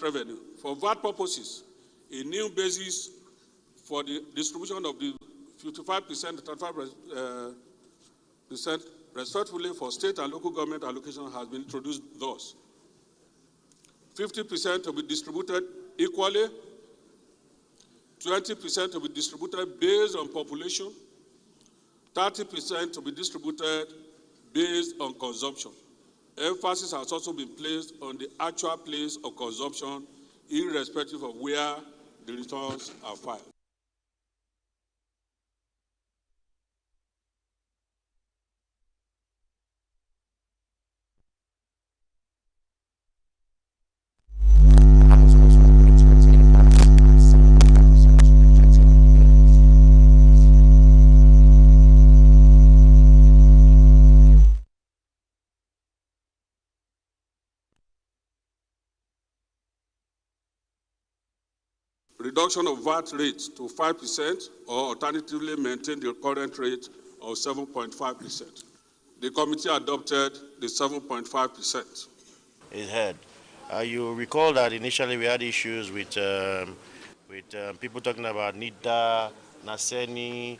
revenue. For VAT purposes, a new basis for the distribution of the 55% to 35% respectively for state and local government allocation has been introduced thus. 50% to be distributed equally, 20% to be distributed based on population, 30% to be distributed based on consumption. Emphasis has also been placed on the actual place of consumption, irrespective of where the returns are filed. Reduction of VAT rate to 5% or alternatively maintain the current rate of 7.5%. The committee adopted the 7.5%. It had. You recall that initially we had issues with people talking about NIDA, NASENI,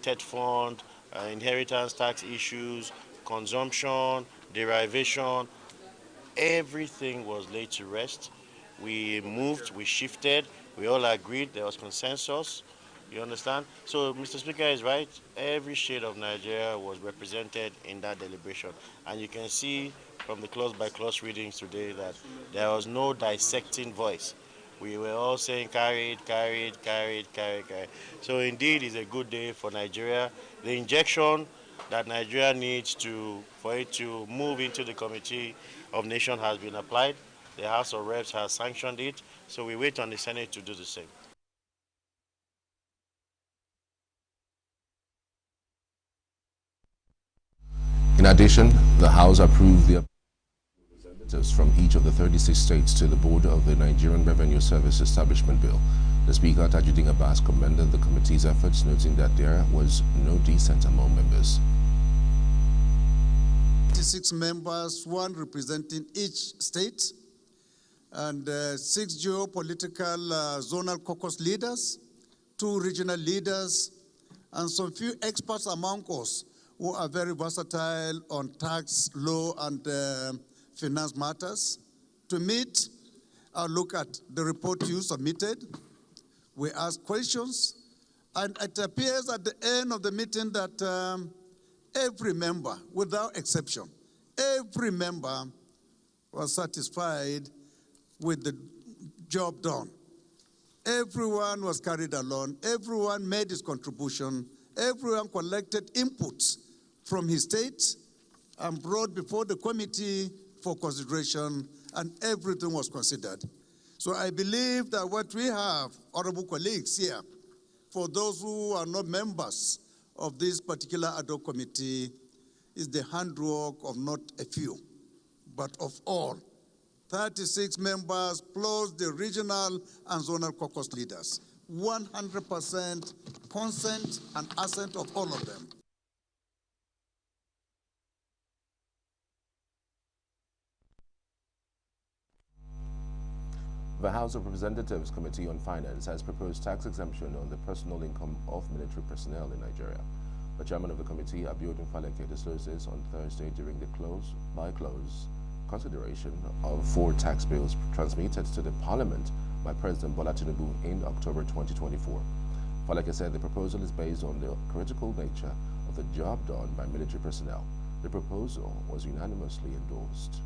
TET fund, inheritance tax issues, consumption, derivation. Everything was laid to rest. We moved, we shifted, we all agreed, there was consensus, you understand? So Mr. Speaker is right, every shade of Nigeria was represented in that deliberation. And you can see from the clause-by-clause readings today that there was no dissecting voice. We were all saying carried, carried, carried, carried, carried. So indeed it's a good day for Nigeria. The injection that Nigeria needs for it to move into the Committee of Nations has been applied. The House of Reps has sanctioned it, so we wait on the Senate to do the same. In addition, the House approved the representatives from each of the 36 states to the board of the Nigerian Revenue Service Establishment Bill. The Speaker, Tajuddin Abbas, commended the committee's efforts, noting that there was no dissent among members. 36 members, one representing each state, and 6 geopolitical zonal caucus leaders, 2 regional leaders, and some few experts among us who are very versatile on tax, law, and finance matters to meet and look at the report you submitted. We asked questions, and it appears at the end of the meeting that every member, without exception, every member was satisfied with the job done. Everyone was carried along. Everyone made his contribution. Everyone collected inputs from his state and brought before the committee for consideration, and everything was considered. So I believe that what we have, honorable colleagues here, for those who are not members of this particular ad hoc committee, is the handwork of not a few, but of all. 36 members plus the regional and zonal caucus leaders. 100% consent and assent of all of them. The House of Representatives Committee on Finance has proposed tax exemption on the personal income of military personnel in Nigeria. The chairman of the committee, Abiodun Faleke, disclosed this on Thursday during the close-by-close consideration of 4 tax bills transmitted to the Parliament by President Bola Tinubu in October 2024. Faleke said the proposal is based on the critical nature of the job done by military personnel. The proposal was unanimously endorsed.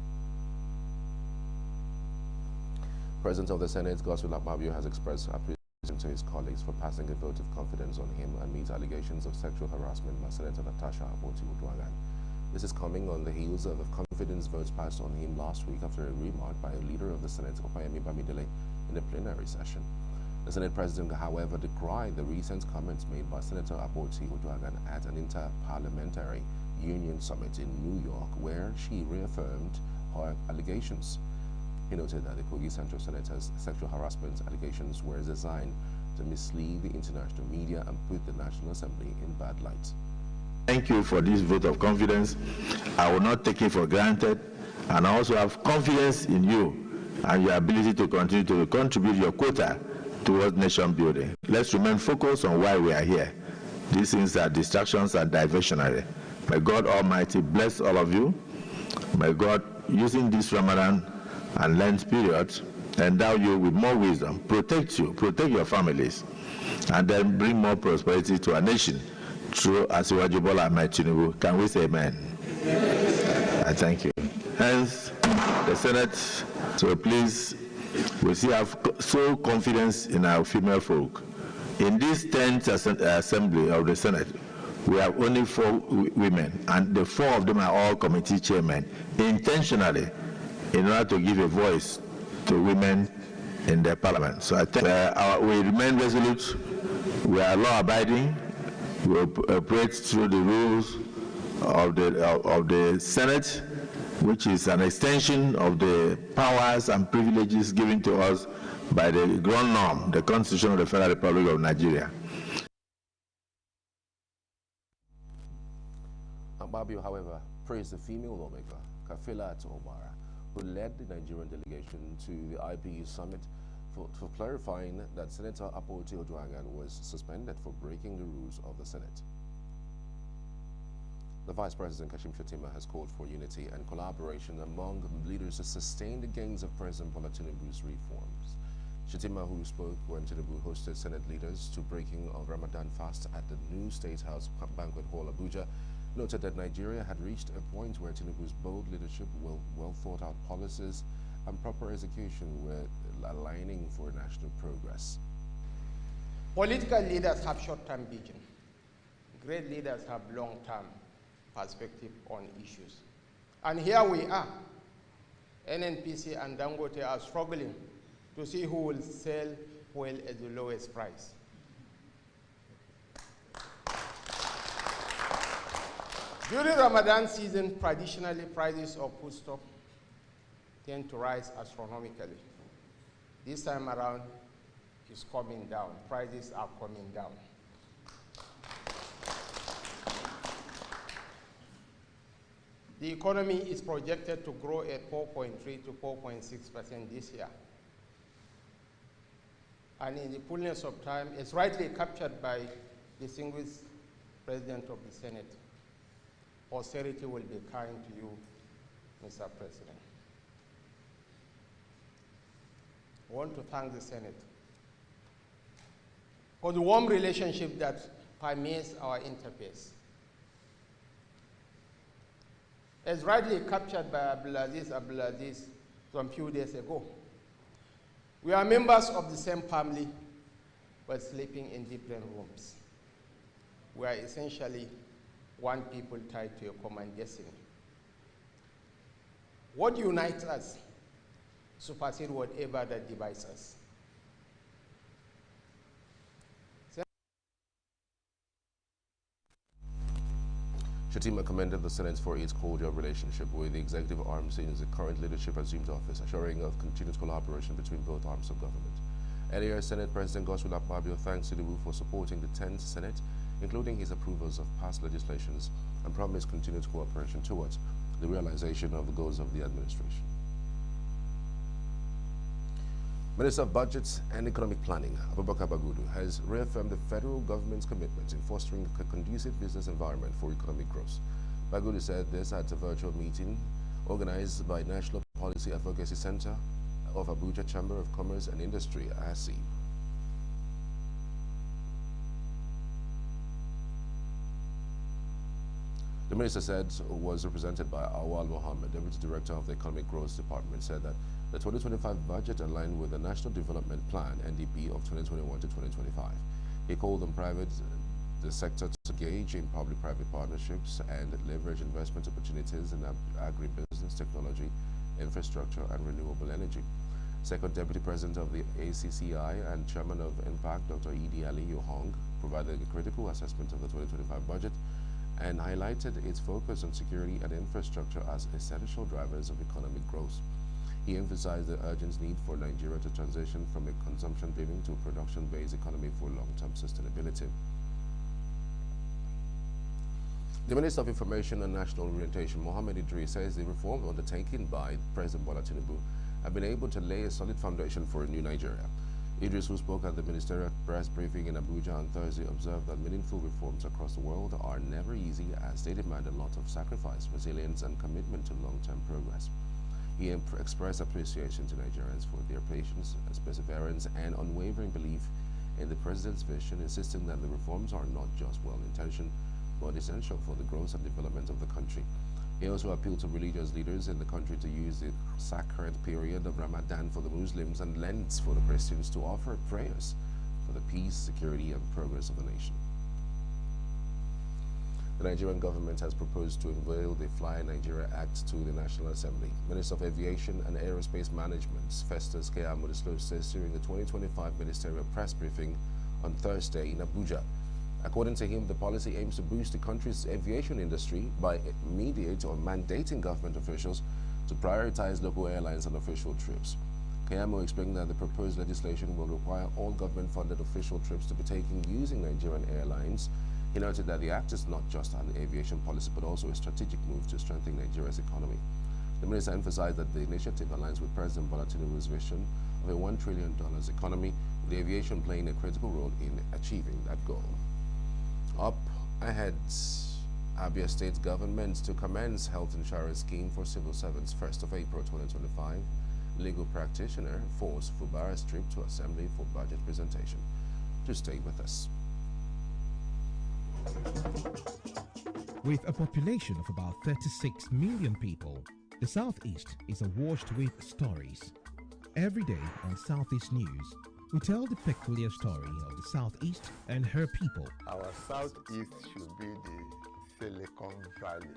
President of the Senate, Godswill Akpabio, has expressed appreciation to his colleagues for passing a vote of confidence on him amid allegations of sexual harassment by Senator Natasha Aboti-Uduaghan. This is coming on the heels of a confidence vote passed on him last week after a remark by a leader of the Senate, Opayemi Bamidele, in a plenary session. The Senate President, however, decried the recent comments made by Senator Aboti-Uduaghan at an inter-parliamentary union summit in New York, where she reaffirmed her allegations. He noted that the Kogi Central Senator's sexual harassment allegations were designed to mislead the international media and put the National Assembly in bad light. Thank you for this vote of confidence. I will not take it for granted, and I also have confidence in you and your ability to continue to contribute your quota towards nation building. Let's remain focused on why we are here. These things are distractions and diversionary. May God Almighty bless all of you. May God, using this Ramadan and Lent period, endow you with more wisdom, protect you, protect your families, and then bring more prosperity to our nation through Asiwaju Bola Ahmed Tinubu. Can we say amen? I thank you. Hence, the Senate, so please, we still have so confidence in our female folk. In this 10th assembly of the Senate, we have only 4 women, and the 4 of them are all committee chairmen, intentionally, in order to give a voice to women in the parliament. So I think we remain resolute, we are law-abiding, we operate through the rules of the Senate, which is an extension of the powers and privileges given to us by the ground norm, the Constitution of the Federal Republic of Nigeria. Babio, however, praised the female lawmaker, Kafilat Omara, who led the Nigerian delegation to the IPU summit for clarifying that Senator Apoti Oduagan was suspended for breaking the rules of the Senate. The Vice President Kashim Shettima has called for unity and collaboration among leaders to sustain the gains of President Bola Tinubu's reforms. Shettima, who spoke when Tinubu hosted Senate leaders to breaking of Ramadan fast at the new State House Banquet Hall, Abuja, noted that Nigeria had reached a point where Tinubu's bold leadership, well thought out policies, and proper execution were aligning for national progress. Political leaders have short-term vision. Great leaders have long-term perspective on issues. And here we are. NNPC and Dangote are struggling to see who will sell oil at the lowest price. During Ramadan season, traditionally prices of foodstuff tend to rise astronomically. This time around, it's coming down. Prices are coming down. The economy is projected to grow at 4.3 to 4.6% this year. And in the fullness of time, as rightly captured by the distinguished President of the Senate, austerity will be kind to you, Mr. President. I want to thank the Senate for the warm relationship that permeates our interface. As rightly captured by Abdulaziz some few days ago, we are members of the same family, but sleeping in different rooms. We are essentially one people tied to a common destiny. What unites us supersedes whatever that divides us. Shettima commended the Senate for its cordial relationship with the executive arm since the current leadership assumed office, assuring of continued collaboration between both arms of government. Earlier, Senate President Godswill Akpabio thanked Tinubu for supporting the 10th Senate, including his approvals of past legislations, and promised continued cooperation towards the realization of the goals of the administration. Minister of Budget and Economic Planning, Abubakar Bagudu, has reaffirmed the federal government's commitment in fostering a conducive business environment for economic growth. Bagudu said this at a virtual meeting organized by National Policy Advocacy Center of Abuja Chamber of Commerce and Industry, ASI. The minister said was represented by Awal Mohammed, Deputy Director of the Economic Growth Department, said that the 2025 budget aligned with the National Development Plan, NDP, of 2021 to 2025. He called on the sector to engage in public-private partnerships and leverage investment opportunities in agribusiness, technology, infrastructure, and renewable energy. Second Deputy President of the ACCI and Chairman of IMPACT, Dr. Idi Ali Yohong, provided a critical assessment of the 2025 budget and highlighted its focus on security and infrastructure as essential drivers of economic growth. He emphasized the urgent need for Nigeria to transition from a consumption-driven to a production-based economy for long-term sustainability. The Minister of Information and National Orientation, Mohammed Idris, says the reform undertaken by President Bola Tinubu have been able to lay a solid foundation for a new Nigeria. Idris, who spoke at the ministerial press briefing in Abuja on Thursday, observed that meaningful reforms across the world are never easy as they demand a lot of sacrifice, resilience, and commitment to long-term progress. He expressed appreciation to Nigerians for their patience, perseverance, and unwavering belief in the president's vision, insisting that the reforms are not just well-intentioned, but essential for the growth and development of the country. He also appealed to religious leaders in the country to use the sacred period of Ramadan for the Muslims and Lent for the Christians to offer prayers for the peace, security, and progress of the nation. The Nigerian government has proposed to unveil the Fly Nigeria Act to the National Assembly. Minister of Aviation and Aerospace Management, Festus Keyamo, disclosed this during the 2025 ministerial press briefing on Thursday in Abuja. According to him, the policy aims to boost the country's aviation industry by mandating government officials to prioritize local airlines on official trips. Keyamo explained that the proposed legislation will require all government-funded official trips to be taken using Nigerian airlines. He noted that the act is not just an aviation policy, but also a strategic move to strengthen Nigeria's economy. The minister emphasized that the initiative aligns with President Bola Tinubu's vision of a $1 trillion economy, with aviation playing a critical role in achieving that goal. Up ahead, Abia State government to commence health insurance scheme for civil servants 1st of April 2025. Legal practitioner forced Fubara's trip to Assembly for budget presentation. To stay with us. With a population of about 36 million people, the Southeast is awash with stories. Every day on Southeast News, we tell the peculiar story of the Southeast and her people. Our Southeast should be the Silicon Valley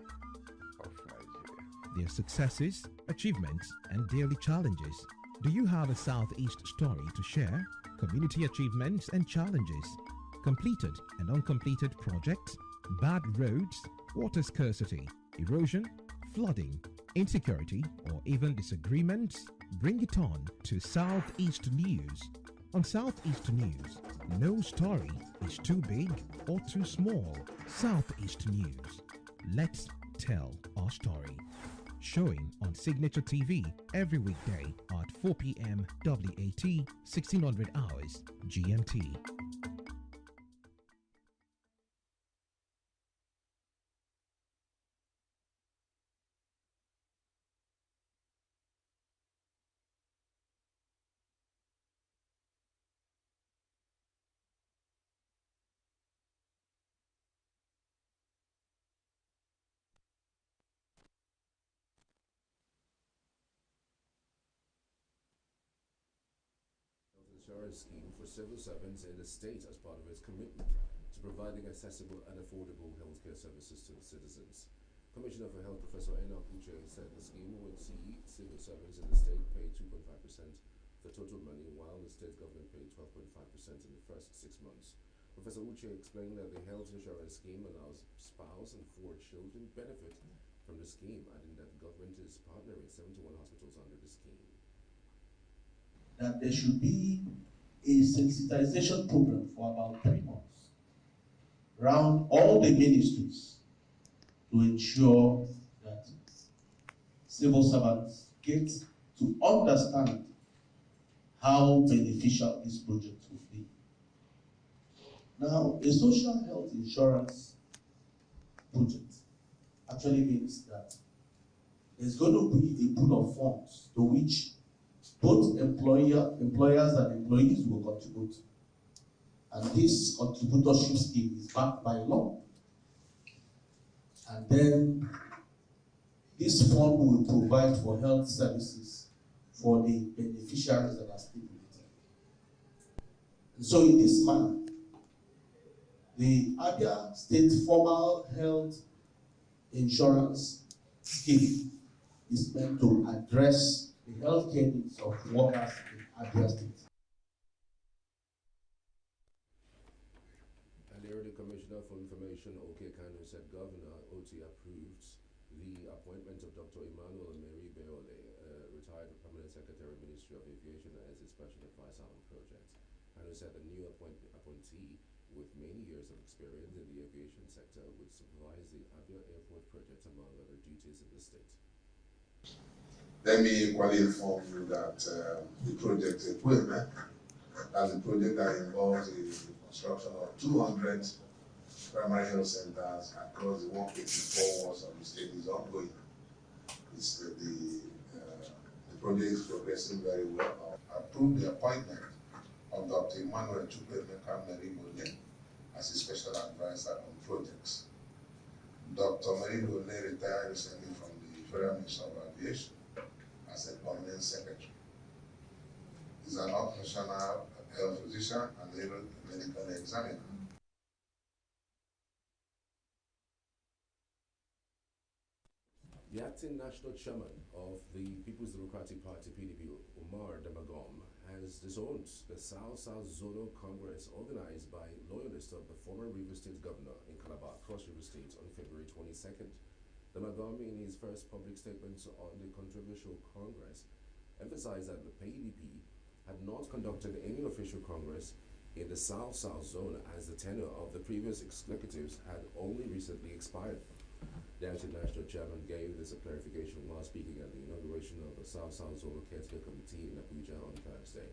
of Nigeria. Their successes, achievements, and daily challenges. Do you have a Southeast story to share? Community achievements and challenges, completed and uncompleted projects, bad roads, water scarcity, erosion, flooding, insecurity, or even disagreements? Bring it on to Southeast News. On Southeast News, no story is too big or too small. Southeast News. Let's tell our story. Showing on Signature TV every weekday at 4 p.m. WAT, 1600 hours GMT. Insurance scheme for civil servants in the state as part of its commitment to providing accessible and affordable healthcare services to the citizens. Commissioner for Health Professor ENUGU said the scheme would see civil servants in the state pay 2.5% of the total money, while the state government paid 12.5% in the first 6 months. Professor Uche explained that the health insurance scheme allows spouse and 4 children benefit from the scheme, adding that the government is partnering 71 hospitals under the scheme. That there should be a sensitization program for about 3 months around all the ministries to ensure that civil servants get to understand how beneficial this project will be. Now, a social health insurance project actually means that there's going to be a pool of funds to which both employers and employees will contribute. And this contributorship scheme is backed by law. And then this fund will provide for health services for the beneficiaries that are stipulated. And so in this manner, the Abia State Formal Health Insurance Scheme is meant to address the healthcare needs of workers in Abia State. Earlier, the Commissioner for Information, OK Kanu, said Governor Oti approved the appointment of Dr. Emmanuel Mary Beole, retired Permanent Secretary, Ministry of Aviation, as his special advisor on projects. Kanu said the new appointee, with many years of experience in the aviation sector, would supervise the Abia Airport project, among other duties in the state. Let me equally inform you that the project equipment, that's a project that involves the construction of 200 primary health centers across the 184 wards of the state, is ongoing. The project is progressing very well. I approved the appointment of Dr. Emmanuel Chukwemeka Merigone as a special advisor on projects. Dr. Merigone retired recently from the Federal Ministry of Aviation as a permanent secretary. He's an occupational health physician and a medical examiner. The acting national chairman of the People's Democratic Party, PDP, Umar Damagom, has disowned the South-South Zonal Congress organized by loyalists of the former Rivers State governor in Calabar, Cross River State, on February 22nd. Damagom, in his first public statement on the controversial congress, emphasized that the PDP had not conducted any official congress in the South-South zone, as the tenure of the previous executives had only recently expired. The acting national chairman gave this a clarification while speaking at the inauguration of the South-South Zonal Caretaker Committee in Abuja on Thursday.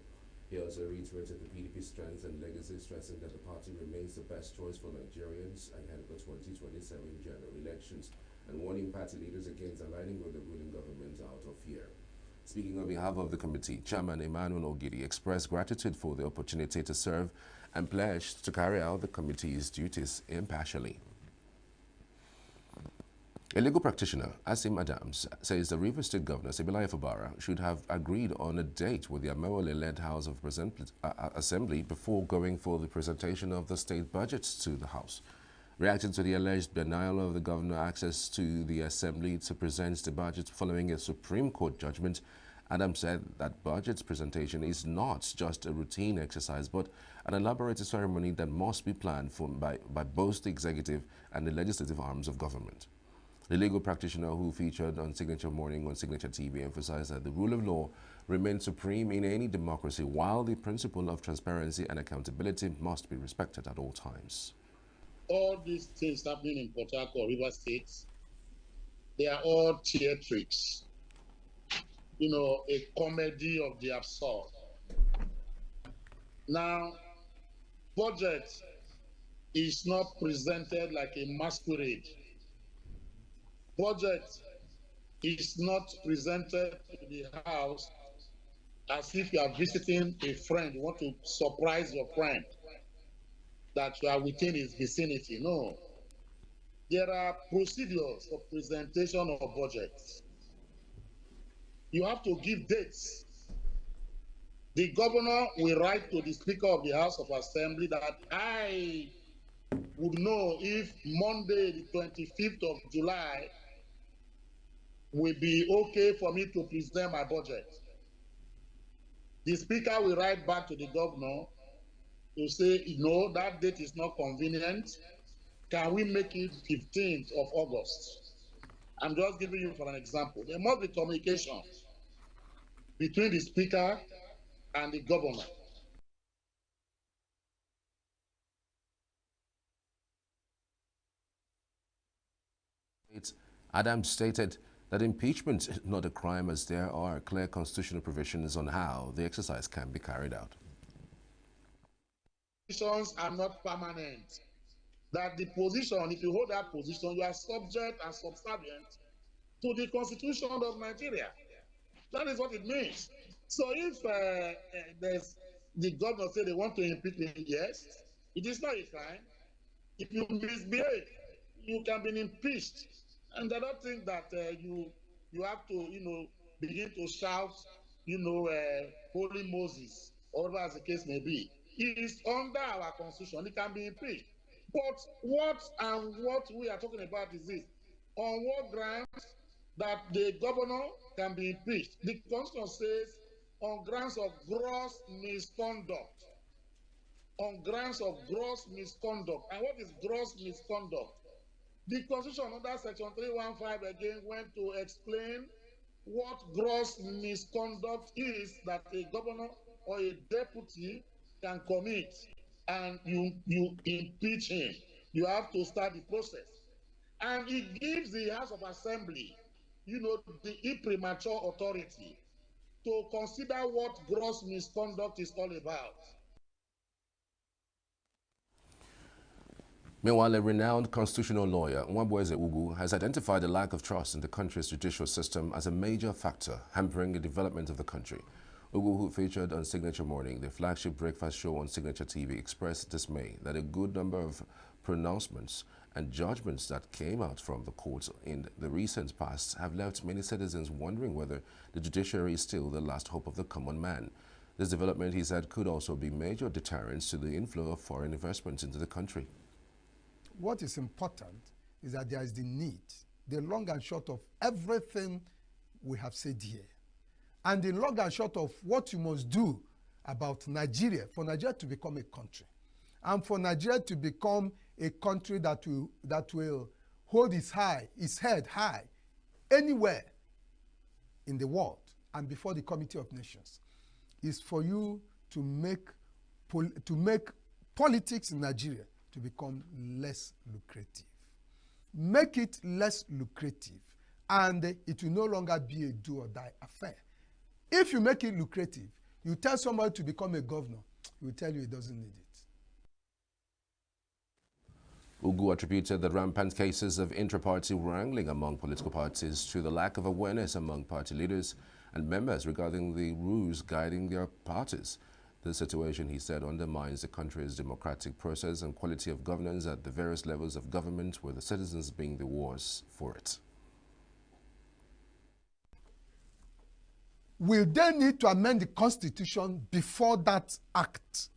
He also reiterated the PDP's strength and legacy, stressing that the party remains the best choice for Nigerians ahead of the 2027 general elections, and warning party leaders against aligning with the ruling government out of fear. Speaking on behalf of the committee, Chairman Emmanuel Ogidi expressed gratitude for the opportunity to serve and pledged to carry out the committee's duties impartially. A legal practitioner, Asim Adams, says the Rivers State Governor, Sibilaya Fubara, should have agreed on a date with the Amewale-led House of Assembly before going for the presentation of the state budget to the House. Reacting to the alleged denial of the governor access to the Assembly to present the budget following a Supreme Court judgment, Adams said that budget presentation is not just a routine exercise, but an elaborate ceremony that must be planned for by both the executive and the legislative arms of government. The legal practitioner, who featured on Signature Morning on Signature TV, emphasized that the rule of law remains supreme in any democracy, while the principle of transparency and accountability must be respected at all times. All these things happening in Port Harcourt, River State, they are all theatrics. You know, a comedy of the absurd. Now, budget is not presented like a masquerade. Budget is not presented to the House as if you are visiting a friend, you want to surprise your friend that you are within his vicinity. No. There are procedures for presentation of budgets. You have to give dates. The governor will write to the Speaker of the House of Assembly that I would know if Monday, the 25th of July, will be okay for me to present my budget. The Speaker will write back to the governor to say, no, that date is not convenient. Can we make it 15th of August? I'm just giving you for an example. There must be communication between the Speaker and the governor. Adams stated that impeachment is not a crime, as there are clear constitutional provisions on how the exercise can be carried out. Positions are not permanent. That the position, if you hold that position, you are subject and subservient to the Constitution of Nigeria. That is what it means. So if the governor say they want to impeach me, yes, it is not a crime. If you misbehave, you can be impeached. And I don't think that you have to, begin to shout, Holy Moses, or whatever as the case may be. It is under our Constitution. It can be impeached. But what we are talking about is this: on what grounds that the governor can be impeached? The Constitution says on grounds of gross misconduct. On grounds of gross misconduct. And what is gross misconduct? The Constitution under Section 315 again went to explain what gross misconduct is that a governor or a deputy can commit, and you impeach him. You have to start the process. And it gives the House of Assembly the imprimatur authority to consider what gross misconduct is all about. Meanwhile, a renowned constitutional lawyer, ENUGU, has identified the lack of trust in the country's judicial system as a major factor hampering the development of the country. Ugu, who featured on Signature Morning, the flagship breakfast show on Signature TV, expressed dismay that a good number of pronouncements and judgments that came out from the courts in the recent past have left many citizens wondering whether the judiciary is still the last hope of the common man. This development, he said, could also be major deterrents to the inflow of foreign investments into the country. What is important is that there is the need, the long and short of everything we have said here, and the long and short of what you must do about Nigeria, for Nigeria to become a country, and for Nigeria to become a country that will hold its head high anywhere in the world and before the Committee of Nations, is for you to make politics in Nigeria to become less lucrative. Make it less lucrative, and it will no longer be a do or die affair. If you make it lucrative, you tell somebody to become a governor, he will tell you he doesn't need it. Ugu attributed the rampant cases of intra-party wrangling among political parties to the lack of awareness among party leaders and members regarding the rules guiding their parties. The situation, he said, undermines the country's democratic process and quality of governance at the various levels of government, with the citizens being the worse for it. Will they need to amend the Constitution before that act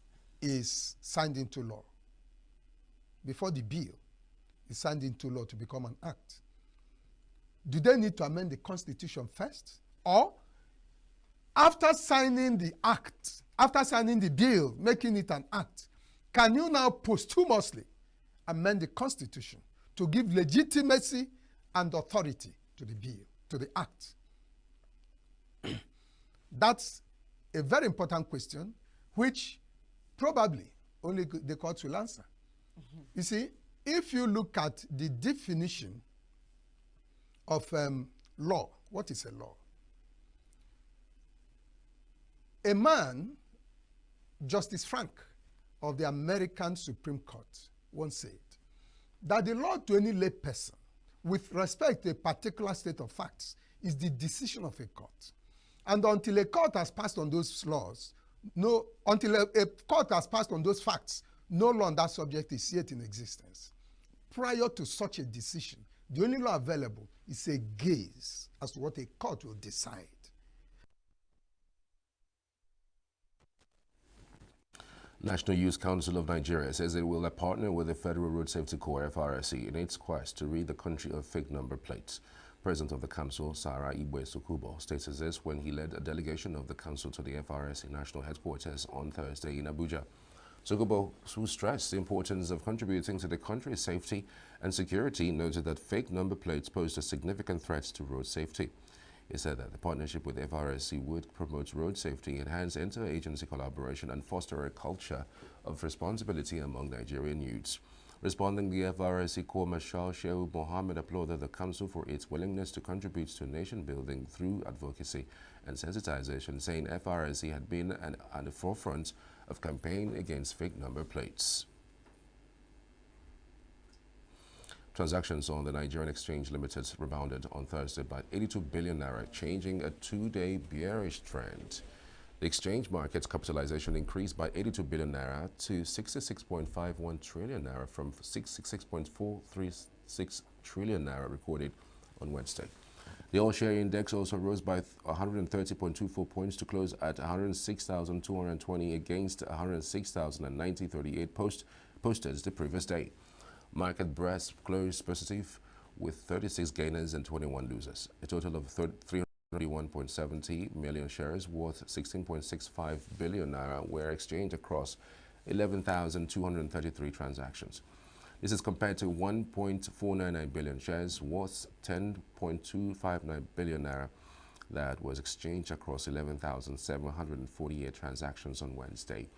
is signed into law? Before the bill is signed into law to become an act? Do they need to amend the Constitution first? Or after signing the act, after signing the bill, making it an act, can you now posthumously amend the Constitution to give legitimacy and authority to the bill, to the act? That's a very important question, which probably only the courts will answer. You see, if you look at the definition of law, what is a law? A man, Justice Frank of the American Supreme Court, once said that the law to any lay person with respect to a particular state of facts is the decision of a court. And until a court has passed on those laws, until a court has passed on those facts, no law on that subject is yet in existence. Prior to such a decision, the only law available is a gaze as to what a court will decide. National Youth Council of Nigeria says it will partner with the Federal Road Safety Corps (FRSC) in its quest to rid the country of fake number plates. President of the council, Sarah Igwe Sukubo, stated this when he led a delegation of the council to the FRSC national headquarters on Thursday in Abuja. Sukubo, who stressed the importance of contributing to the country's safety and security, noted that fake number plates pose a significant threat to road safety. He said that the partnership with FRSC would promote road safety, enhance interagency collaboration, and foster a culture of responsibility among Nigerian youths. Responding, the FRSC Corps Marshal Shehu Mohammed applauded the Council for its willingness to contribute to nation building through advocacy and sensitization, saying FRSC had been at the forefront of campaign against fake number plates. Transactions on the Nigerian Exchange Limited rebounded on Thursday by 82 billion naira, changing a two-day bearish trend. The exchange market's capitalization increased by 82 billion naira to 66.51 trillion naira from 66.436 trillion naira recorded on Wednesday. The all-share index also rose by 130.24 points to close at 106,220 against 106,090.38 posted the previous day. Market breadth closed positive with 36 gainers and 21 losers. A total of 331.70 million shares worth 16.65 billion naira were exchanged across 11,233 transactions. This is compared to 1.499 billion shares worth 10.259 billion naira that was exchanged across 11,748 transactions on Wednesday.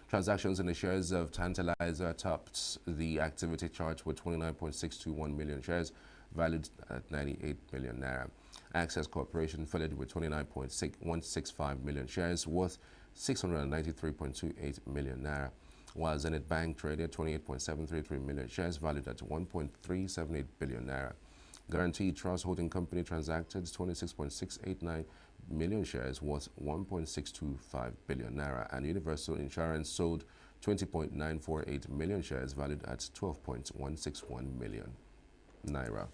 Transactions in the shares of Tantalizer topped the activity chart with 29.621 million shares, valued at 98 million naira. Access Corporation flooded with 29.165 million shares worth 693.28 million naira, while Zenith Bank traded 28.733 million shares valued at 1.378 billion naira. Guaranteed Trust Holding Company transacted 26.689 million shares worth 1.625 billion naira, and Universal Insurance sold 20.948 million shares valued at 12.161 million naira.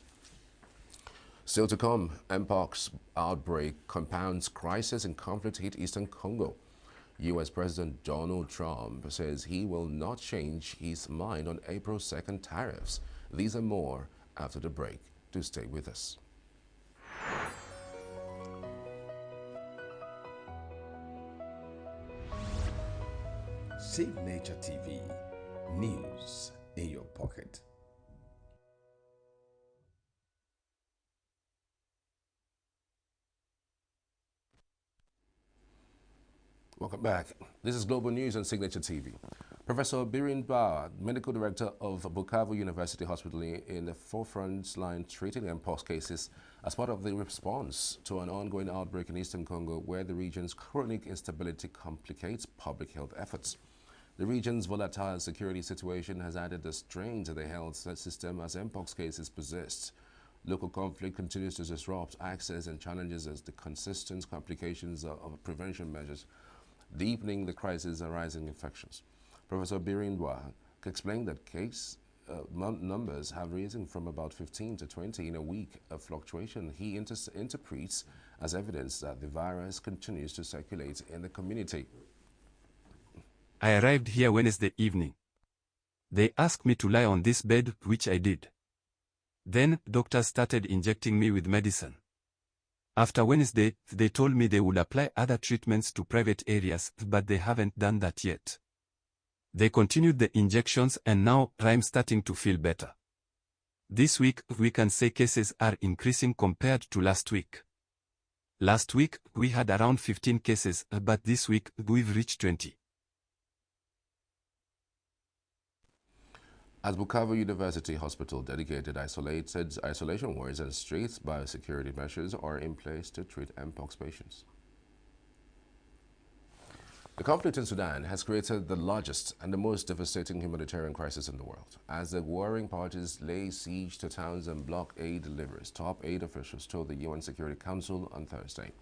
Still to come, Mpox outbreak compounds crisis in conflict-hit Eastern Congo. U.S. President Donald Trump says he will not change his mind on April 2nd tariffs. These and more after the break. Do stay with us. Save Nature TV. News in your pocket. Welcome back. This is Global News on Signature TV. Professor Birin Ba, Medical Director of Bukavu University Hospital, in the forefront line treating Mpox cases as part of the response to an ongoing outbreak in Eastern Congo, where the region's chronic instability complicates public health efforts. The region's volatile security situation has added a strain to the health system as Mpox cases persist. Local conflict continues to disrupt access and challenges as the consistent complications of prevention measures, deepening the crisis and rising infections. Professor Birindwa explained that case numbers have risen from about 15 to 20 in a week, a fluctuation he interprets as evidence that the virus continues to circulate in the community. I arrived here Wednesday evening. They asked me to lie on this bed, which I did. Then, doctors started injecting me with medicine. After Wednesday, they told me they would apply other treatments to private areas, but they haven't done that yet. They continued the injections and now I'm starting to feel better. This week, we can say cases are increasing compared to last week. Last week, we had around 15 cases, but this week, we've reached 20. At Bukavu University Hospital, dedicated isolation wards and strict biosecurity measures are in place to treat Mpox patients. The conflict in Sudan has created the largest and the most devastating humanitarian crisis in the world, as the warring parties lay siege to towns and block aid deliveries, top aid officials told the UN Security Council on Thursday.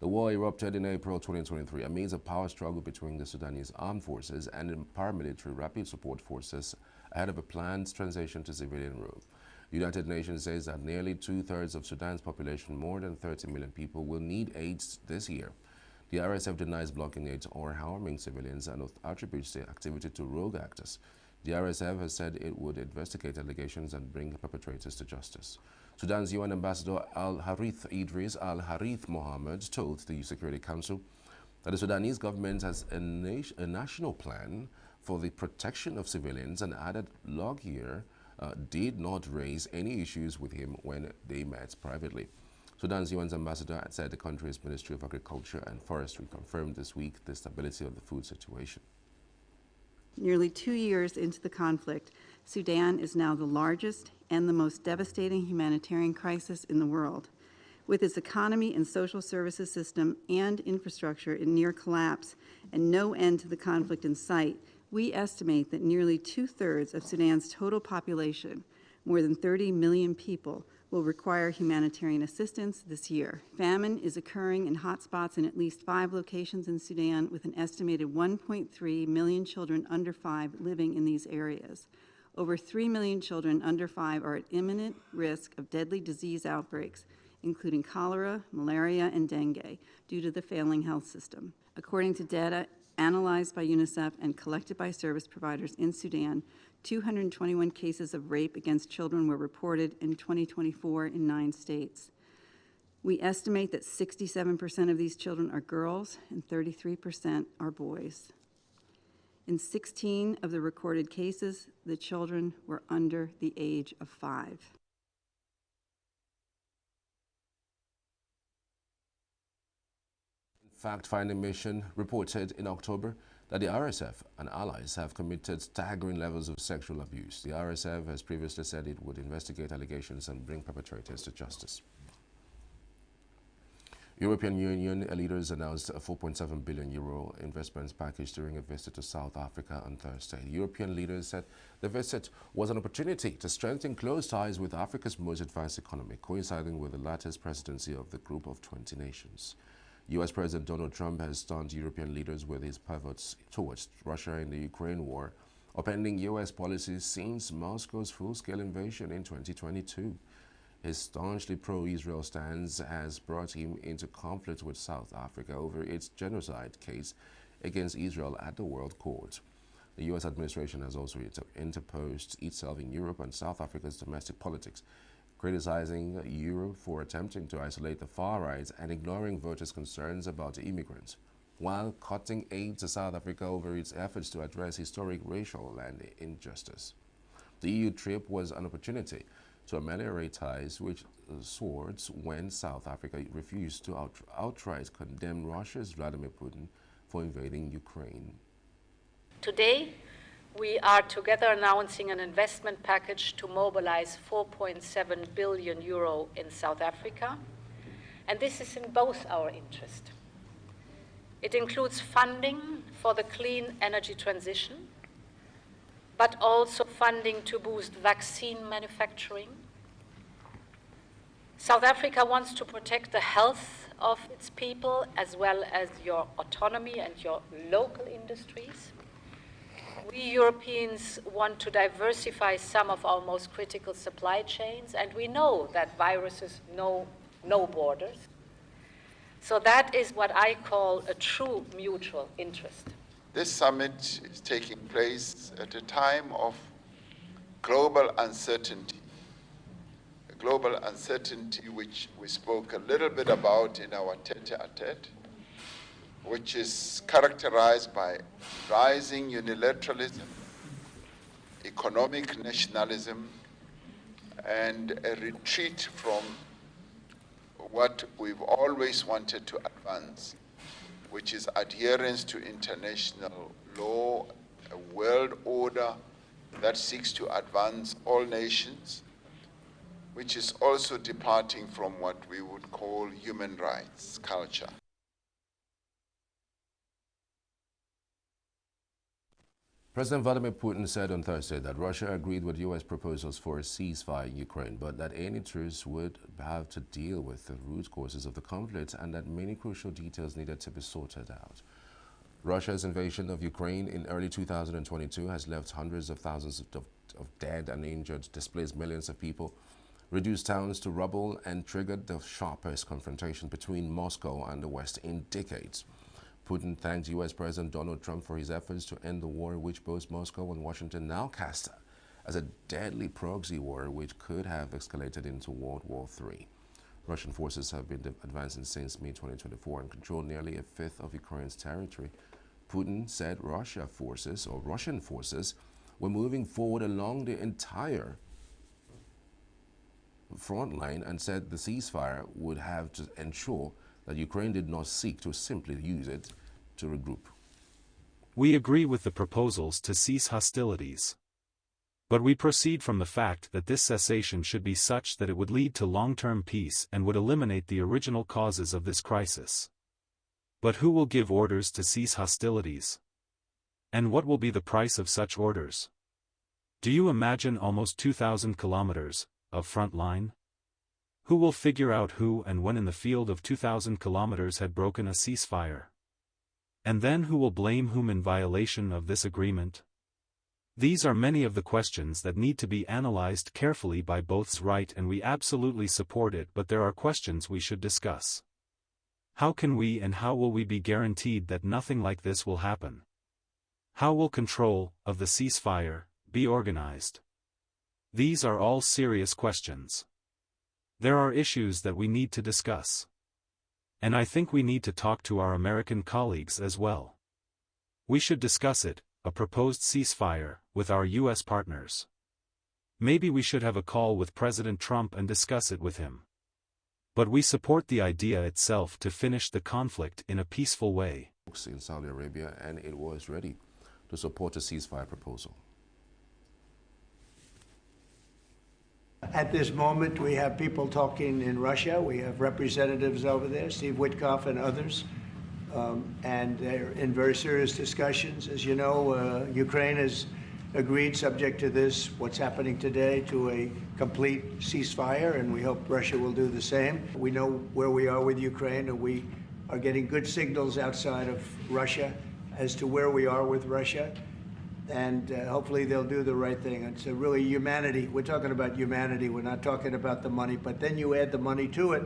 The war erupted in April 2023 amidst a power struggle between the Sudanese armed forces and paramilitary rapid support forces ahead of a planned transition to civilian rule. The United Nations says that nearly two-thirds of Sudan's population, more than 30 million people, will need aid this year. The RSF denies blocking aid or harming civilians and attributes the activity to rogue actors. The RSF has said it would investigate allegations and bring perpetrators to justice. Sudan's UN Ambassador Al-Harith Idris Al-Harith Mohammed told the Security Council that the Sudanese government has a national plan for the protection of civilians, and added Lockyer did not raise any issues with him when they met privately. Sudan's UN's ambassador said the country's Ministry of Agriculture and Forestry confirmed this week the stability of the food situation. Nearly 2 years into the conflict, Sudan is now the largest and the most devastating humanitarian crisis in the world. With its economy and social services system and infrastructure in near collapse and no end to the conflict in sight, we estimate that nearly two-thirds of Sudan's total population, more than 30 million people, will require humanitarian assistance this year. Famine is occurring in hotspots in at least 5 locations in Sudan, with an estimated 1.3 million children under 5 living in these areas. Over 3 million children under 5 are at imminent risk of deadly disease outbreaks, including cholera, malaria, and dengue, due to the failing health system. According to data analyzed by UNICEF and collected by service providers in Sudan, 221 cases of rape against children were reported in 2024 in 9 states. We estimate that 67% of these children are girls and 33% are boys. In 16 of the recorded cases, the children were under the age of 5. Fact-finding mission reported in October that the RSF and allies have committed staggering levels of sexual abuse. The RSF has previously said it would investigate allegations and bring perpetrators to justice. European Union leaders announced a 4.7 billion euro investment package during a visit to South Africa on Thursday. European leaders said the visit was an opportunity to strengthen close ties with Africa's most advanced economy, coinciding with the latter's presidency of the Group of 20 Nations. U.S. President Donald Trump has stunned European leaders with his pivots towards Russia in the Ukraine war, upending U.S. policies since Moscow's full-scale invasion in 2022. His staunchly pro-Israel stance has brought him into conflict with South Africa over its genocide case against Israel at the World Court. The U.S. administration has also interposed itself in Europe and South Africa's domestic politics, criticizing Europe for attempting to isolate the far right and ignoring voters' concerns about immigrants, while cutting aid to South Africa over its efforts to address historic racial and injustice. The EU trip was an opportunity to ameliorate ties which soared when South Africa refused to outright condemn Russia's Vladimir Putin for invading Ukraine. Today, we are together announcing an investment package to mobilize 4.7 billion euro in South Africa, and this is in both our interest. It includes funding for the clean energy transition, but also funding to boost vaccine manufacturing. South Africa wants to protect the health of its people as well as your autonomy and your local industries. We Europeans want to diversify some of our most critical supply chains, and we know that viruses know no borders. So that is what I call a true mutual interest. This summit is taking place at a time of global uncertainty. A global uncertainty which we spoke a little bit about in our tete-a-tete, which is characterized by rising unilateralism, economic nationalism, and a retreat from what we've always wanted to advance, which is adherence to international law, a world order that seeks to advance all nations, which is also departing from what we would call human rights culture. President Vladimir Putin said on Thursday that Russia agreed with U.S. proposals for a ceasefire in Ukraine, but that any truce would have to deal with the root causes of the conflict and that many crucial details needed to be sorted out. Russia's invasion of Ukraine in early 2022 has left hundreds of thousands of dead and injured, displaced millions of people, reduced towns to rubble, and triggered the sharpest confrontation between Moscow and the West in decades. Putin thanked U.S. President Donald Trump for his efforts to end the war, which both Moscow and Washington now cast as a deadly proxy war which could have escalated into World War III. Russian forces have been advancing since mid-2024 and control nearly a fifth of Ukraine's territory. Putin said Russian forces were moving forward along the entire front line and said the ceasefire would have to ensure that Ukraine did not seek to simply use it to regroup. We agree with the proposals to cease hostilities. But we proceed from the fact that this cessation should be such that it would lead to long-term peace and would eliminate the original causes of this crisis. But who will give orders to cease hostilities? And what will be the price of such orders? Do you imagine almost 2,000 kilometers of front line? Who will figure out who and when in the field of 2,000 kilometers had broken a ceasefire? And then who will blame whom in violation of this agreement? These are many of the questions that need to be analyzed carefully by both sides, and we absolutely support it, but there are questions we should discuss. How can we and how will we be guaranteed that nothing like this will happen? How will control of the ceasefire be organized? These are all serious questions. There are issues that we need to discuss. And I think we need to talk to our American colleagues as well. We should discuss it, a proposed ceasefire, with our U.S. partners. Maybe we should have a call with President Trump and discuss it with him. But we support the idea itself to finish the conflict in a peaceful way. in Saudi Arabia, and it was ready to support a ceasefire proposal. At this moment, we have people talking in Russia. We have representatives over there, Steve Witkoff and others, and they're in very serious discussions. As you know, Ukraine has agreed, subject to this, what's happening today, to a complete ceasefire, and we hope Russia will do the same. We know where we are with Ukraine, and we are getting good signals outside of Russia as to where we are with Russia. And hopefully they'll do the right thing. It's really humanity. We're talking about humanity. We're not talking about the money. But then you add the money to it,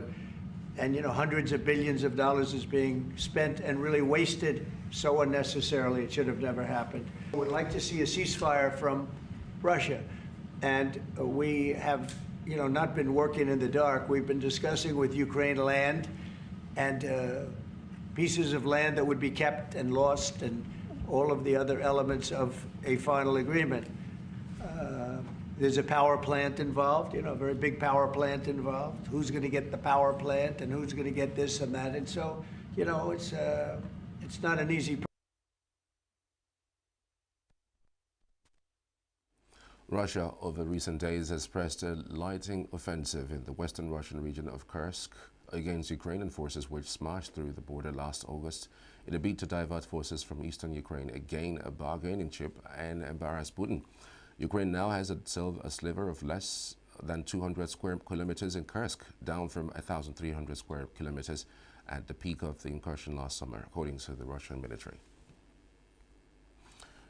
and hundreds of billions of dollars is being spent and really wasted so unnecessarily. It should have never happened. I would like to see a ceasefire from Russia, and we have, not been working in the dark. We've been discussing with Ukraine land and pieces of land that would be kept and lost, and all of the other elements of a final agreement. There's a power plant involved, a very big power plant involved. Who's going to get the power plant, and who's going to get this and that? And so, it's not an easy process. Russia, over recent days, has pressed a lighting offensive in the western Russian region of Kursk against Ukrainian forces which smashed through the border last August in a bid to divert forces from eastern Ukraine, again a bargaining chip and embarrass Putin. Ukraine now has itself a sliver of less than 200 square kilometers in Kursk, down from 1,300 square kilometers at the peak of the incursion last summer, according to the Russian military.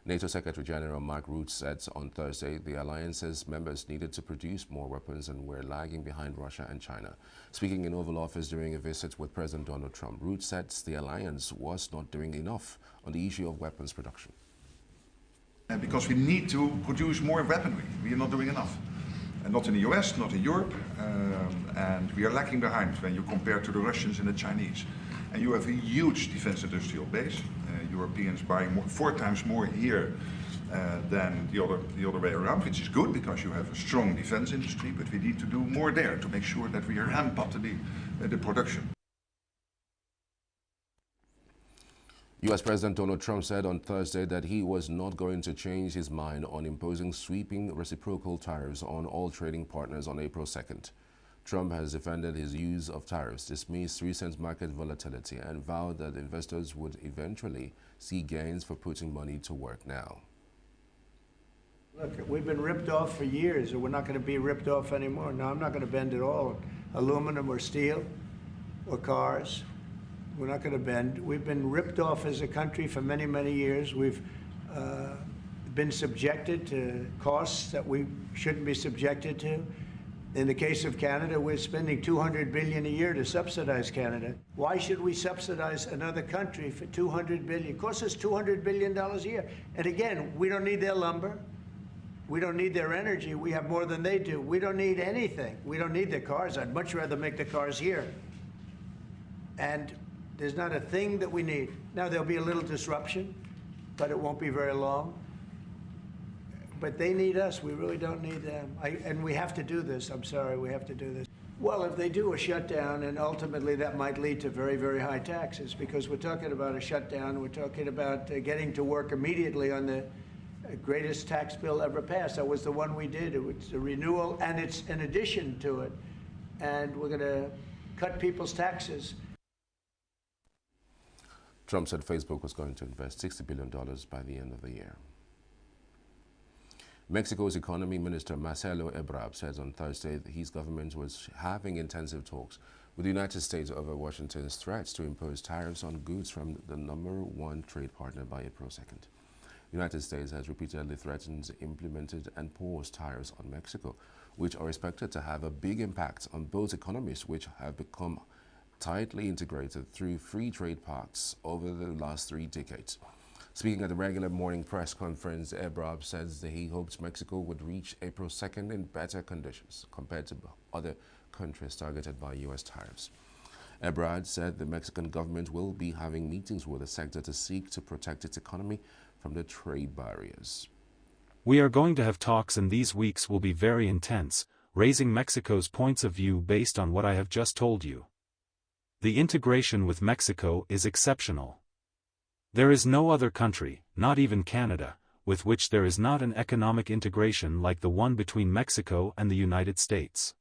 NATO Secretary General Mark Rutte said on Thursday the alliance's members needed to produce more weapons and were lagging behind Russia and China. Speaking in Oval Office during a visit with President Donald Trump, Rutte said the alliance was not doing enough on the issue of weapons production. Because we need to produce more weaponry. We are not doing enough. And not in the US, not in Europe, and we are lagging behind when you compare to the Russians and the Chinese. And you have a huge defense industrial base. Europeans buying 4 times more here than the other way around, which is good because you have a strong defense industry, but we need to do more there to make sure that we ramp up the production. U.S. President Donald Trump said on Thursday that he was not going to change his mind on imposing sweeping reciprocal tariffs on all trading partners on April 2nd. Trump has defended his use of tariffs, dismissed recent market volatility, and vowed that investors would eventually see gains for putting money to work now. Look, we've been ripped off for years, and we're not going to be ripped off anymore. No, I'm not going to bend at all. Aluminum or steel or cars, we're not going to bend. We've been ripped off as a country for many, many years. We've been subjected to costs that we shouldn't be subjected to. In the case of Canada, we're spending $200 billion a year to subsidize Canada. Why should we subsidize another country for $200 billion? It costs us $200 billion a year. And again, we don't need their lumber. We don't need their energy. We have more than they do. We don't need anything. We don't need their cars. I'd much rather make the cars here. And there's not a thing that we need. Now, there'll be a little disruption, but it won't be very long. But they need us. We really don't need them. And we have to do this. I'm sorry, we have to do this. Well, if they do a shutdown, and ultimately that might lead to very, very high taxes, because we're talking about a shutdown. We're talking about getting to work immediately on the greatest tax bill ever passed. That was the one we did. It was a renewal, and it's an addition to it. And we're going to cut people's taxes. Trump said Facebook was going to invest $60 billion by the end of the year. Mexico's economy minister Marcelo Ebrard said on Thursday that his government was having intensive talks with the United States over Washington's threats to impose tariffs on goods from the #1 trade partner by April 2nd. The United States has repeatedly threatened, implemented and paused tariffs on Mexico, which are expected to have a big impact on both economies, which have become tightly integrated through free trade pacts over the last 3 decades. Speaking at the regular morning press conference, Ebrard says that he hopes Mexico would reach April 2nd in better conditions compared to other countries targeted by U.S. tariffs. Ebrard said the Mexican government will be having meetings with the sector to seek to protect its economy from the trade barriers. We are going to have talks, and these weeks will be very intense, raising Mexico's points of view based on what I have just told you. The integration with Mexico is exceptional. There is no other country, not even Canada, with which there is not an economic integration like the one between Mexico and the United States.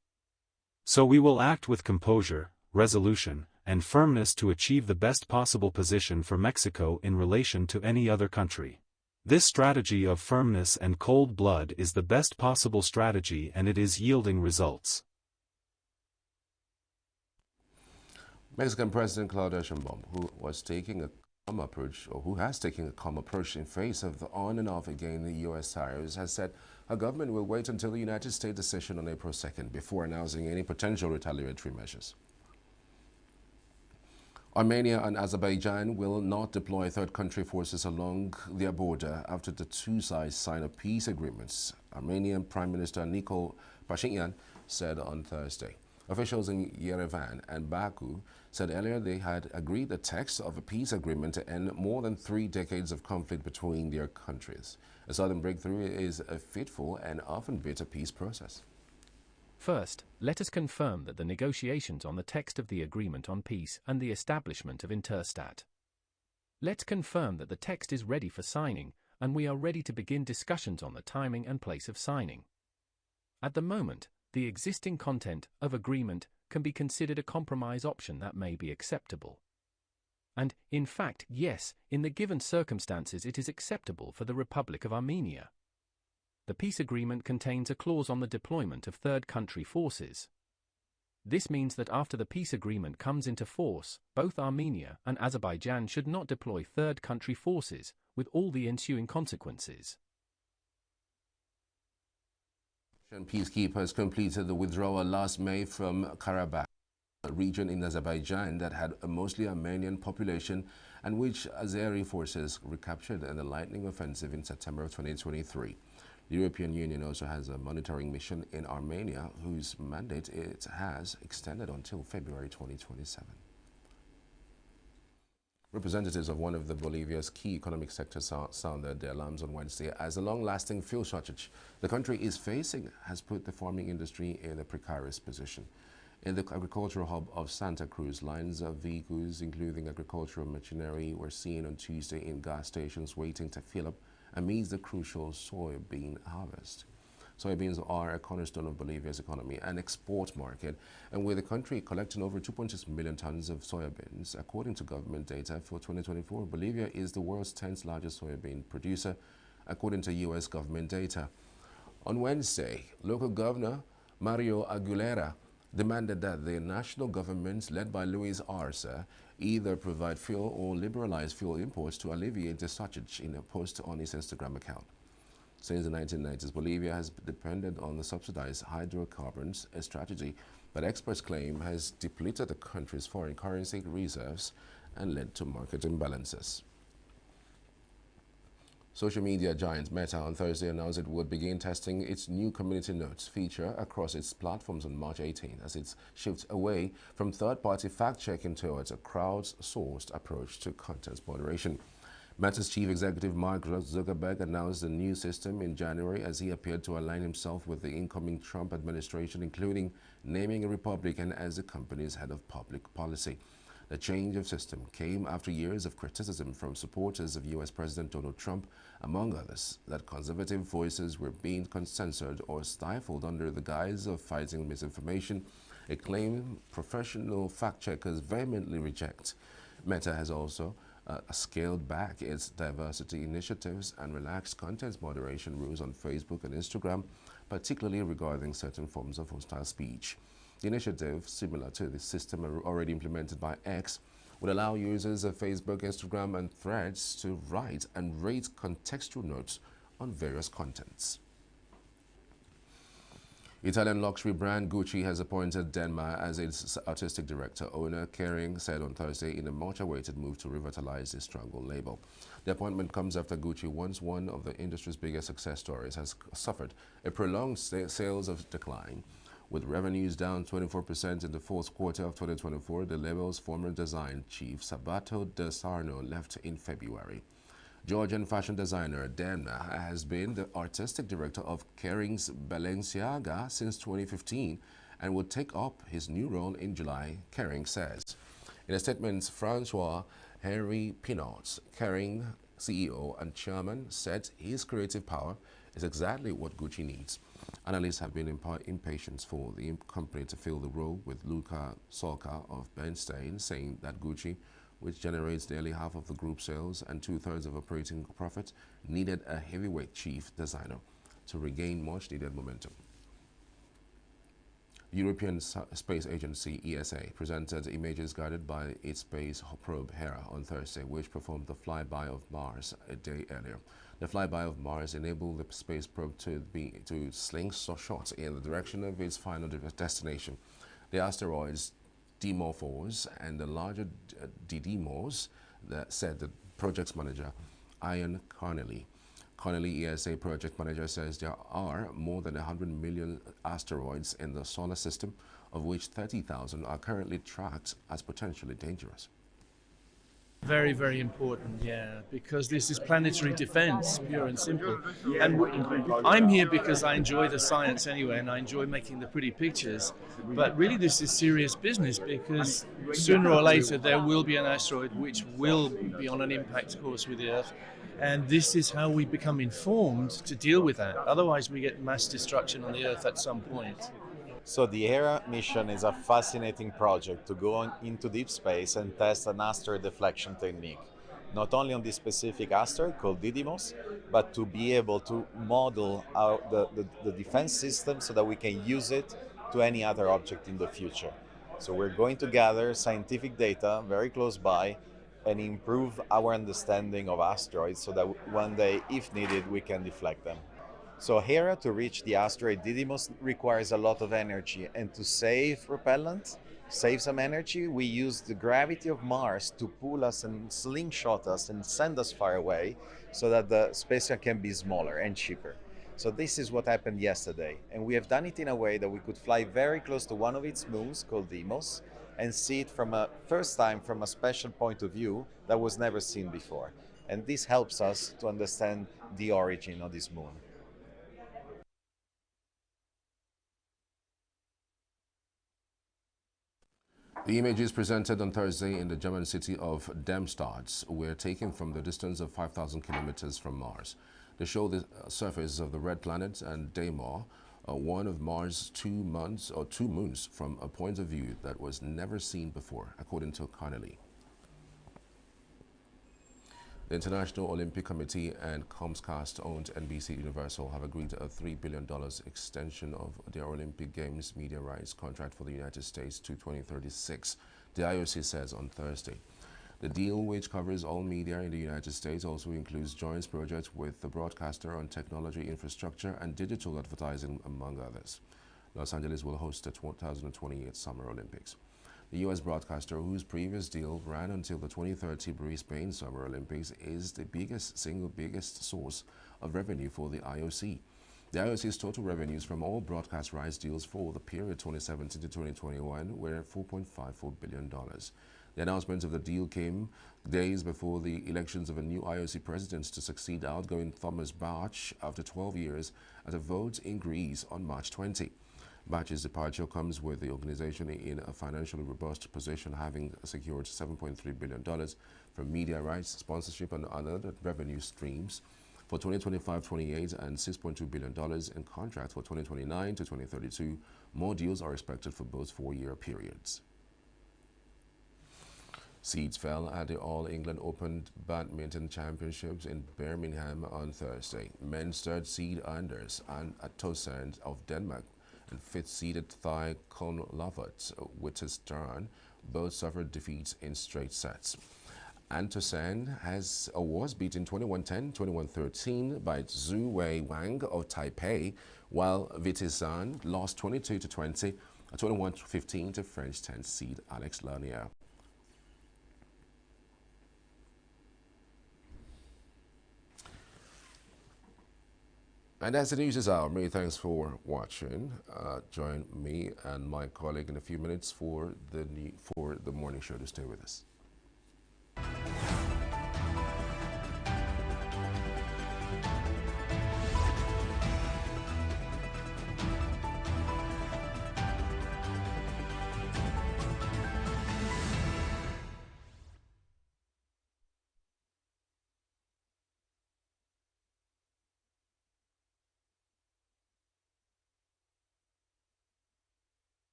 So we will act with composure, resolution, and firmness to achieve the best possible position for Mexico in relation to any other country. This strategy of firmness and cold blood is the best possible strategy, and it is yielding results. Mexican President Claudia Sheinbaum, who has taken a calm approach in face of the on and off again the U.S. tariffs, has said her government will wait until the United States decision on April 2nd before announcing any potential retaliatory measures. Armenia and Azerbaijan will not deploy third country forces along their border after the two sides sign a peace agreements, Armenian Prime Minister Nikol Pashinyan said on Thursday. Officials in Yerevan and Baku said earlier they had agreed the text of a peace agreement to end more than 3 decades of conflict between their countries. A sudden breakthrough is a fitful and often bitter peace process. First, let us confirm that the negotiations on the text of the agreement on peace and the establishment of Interstat. Let's confirm that the text is ready for signing, and we are ready to begin discussions on the timing and place of signing. At the moment, the existing content of agreement can be considered a compromise option that may be acceptable. And, in fact, yes, in the given circumstances it is acceptable for the Republic of Armenia. The peace agreement contains a clause on the deployment of third country forces. This means that after the peace agreement comes into force, both Armenia and Azerbaijan should not deploy third country forces, with all the ensuing consequences. Peacekeepers completed the withdrawal last May from Karabakh, a region in Azerbaijan that had a mostly Armenian population and which Azeri forces recaptured in the lightning offensive in September of 2023. The European Union also has a monitoring mission in Armenia whose mandate it has extended until February 2027. Representatives of one of Bolivia's key economic sectors sounded their alarms on Wednesday as the long-lasting fuel shortage the country is facing has put the farming industry in a precarious position. In the agricultural hub of Santa Cruz, lines of vehicles, including agricultural machinery, were seen on Tuesday in gas stations waiting to fill up amidst the crucial soybean harvest. Soybeans are a cornerstone of Bolivia's economy and export market, and with the country collecting over 2.6 million tons of soybeans, according to government data for 2024, Bolivia is the world's 10th largest soybean producer, according to U.S. government data. On Wednesday, local governor Mario Aguilera demanded that the national government, led by Luis Arce, either provide fuel or liberalize fuel imports to alleviate the shortage in a post on his Instagram account. Since the 1990s, Bolivia has depended on the subsidized hydrocarbons, a strategy that experts claim has depleted the country's foreign currency reserves and led to market imbalances. Social media giant Meta on Thursday announced it would begin testing its new community notes feature across its platforms on March 18 as it shifts away from third-party fact-checking towards a crowd-sourced approach to content moderation. Meta's chief executive Mark Zuckerberg announced the new system in January as he appeared to align himself with the incoming Trump administration, including naming a Republican as the company's head of public policy. The change of system came after years of criticism from supporters of U.S. President Donald Trump, among others, that conservative voices were being censored or stifled under the guise of fighting misinformation, a claim professional fact-checkers vehemently reject. Meta has also scaled back its diversity initiatives and relaxed content moderation rules on Facebook and Instagram, particularly regarding certain forms of hostile speech. The initiative, similar to the system already implemented by X, would allow users of Facebook, Instagram, and Threads to write and rate contextual notes on various contents. Italian luxury brand Gucci has appointed Denmark as its artistic director. Owner Kering said on Thursday in a much-awaited move to revitalize the struggle label. The appointment comes after Gucci, once one of the industry's biggest success stories, has suffered a prolonged sales of decline. With revenues down 24% in the fourth quarter of 2024, the label's former design chief, Sabato De Sarno, left in February. Georgian fashion designer Demna has been the artistic director of Kering's Balenciaga since 2015 and will take up his new role in July, Kering says. In a statement, Francois Henry Pinot, Kering CEO and chairman, said his creative power is exactly what Gucci needs. Analysts have been impatient for the company to fill the role, with Luca Solca of Bernstein saying that Gucci, which generates nearly half of the group sales and 2/3 of operating profit, needed a heavyweight chief designer to regain much-needed momentum. The European Space Agency, ESA, presented images guided by its space probe Hera on Thursday, which performed the flyby of Mars a day earlier. The flyby of Mars enabled the space probe to slingshot in the direction of its final destination, the asteroids Dimorphos and the larger Didymos, said the project's manager, Ian Connelly. Connelly, ESA project manager, says there are more than 100 million asteroids in the solar system, of which 30,000 are currently tracked as potentially dangerous. Very, very important, yeah, because this is planetary defense, pure and simple. And I'm here because I enjoy the science anyway, and I enjoy making the pretty pictures. But really, this is serious business, because sooner or later there will be an asteroid which will be on an impact course with the Earth. And this is how we become informed to deal with that. Otherwise, we get mass destruction on the Earth at some point. So the Hera mission is a fascinating project to go into deep space and test an asteroid deflection technique, not only on this specific asteroid called Didymos, but to be able to model out the defense system so that we can use it to any other object in the future. So we're going to gather scientific data very close by and improve our understanding of asteroids so that one day, if needed, we can deflect them. So Hera, to reach the asteroid Didymos, requires a lot of energy, and to save propellant, save some energy, we use the gravity of Mars to pull us and slingshot us and send us far away so that the spacecraft can be smaller and cheaper. So this is what happened yesterday, and we have done it in a way that we could fly very close to one of its moons called Deimos and see it from a first time from a special point of view that was never seen before. And this helps us to understand the origin of this moon. The images presented on Thursday in the German city of Darmstadt were taken from the distance of 5,000 kilometers from Mars. They show the surface of the red planet and Deimos, one of Mars' two moons, from a point of view that was never seen before, according to Connelly. The International Olympic Committee and Comcast-owned NBC Universal have agreed to a $3 billion extension of their Olympic Games media rights contract for the United States to 2036, the IOC says on Thursday. The deal, which covers all media in the United States, also includes joint projects with the broadcaster on technology infrastructure and digital advertising, among others. Los Angeles will host the 2028 Summer Olympics. The U.S. broadcaster, whose previous deal ran until the 2030 Brisbane Summer Olympics, is the single biggest source of revenue for the IOC. The IOC's total revenues from all broadcast rights deals for the period 2017 to 2021 were $4.54 billion. The announcement of the deal came days before the elections of a new IOC president to succeed outgoing Thomas Bach after 12 years at a vote in Greece on March 20. Bach's departure comes with the organization in a financially robust position, having secured $7.3 billion from media rights, sponsorship, and other revenue streams for 2025-28 and $6.2 billion in contracts for 2029 to 2032. More deals are expected for both four-year periods. Seeds fell at the All England Open Badminton Championships in Birmingham on Thursday. Men's third seed Anders and Tosend of Denmark and fifth-seeded Thai Konlavat Witterstern both suffered defeats in straight sets. Antosand was beaten 21-10, 21-13 by Zhu Wei Wang of Taipei, while Witterstern lost 22-20, 21-15 to French 10th seed Alex Lernier. And that's the news this hour. Many thanks for watching. Join me and my colleague in a few minutes for the morning show to stay with us.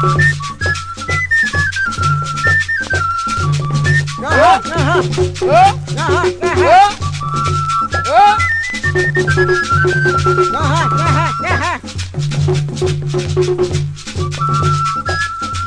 Aha!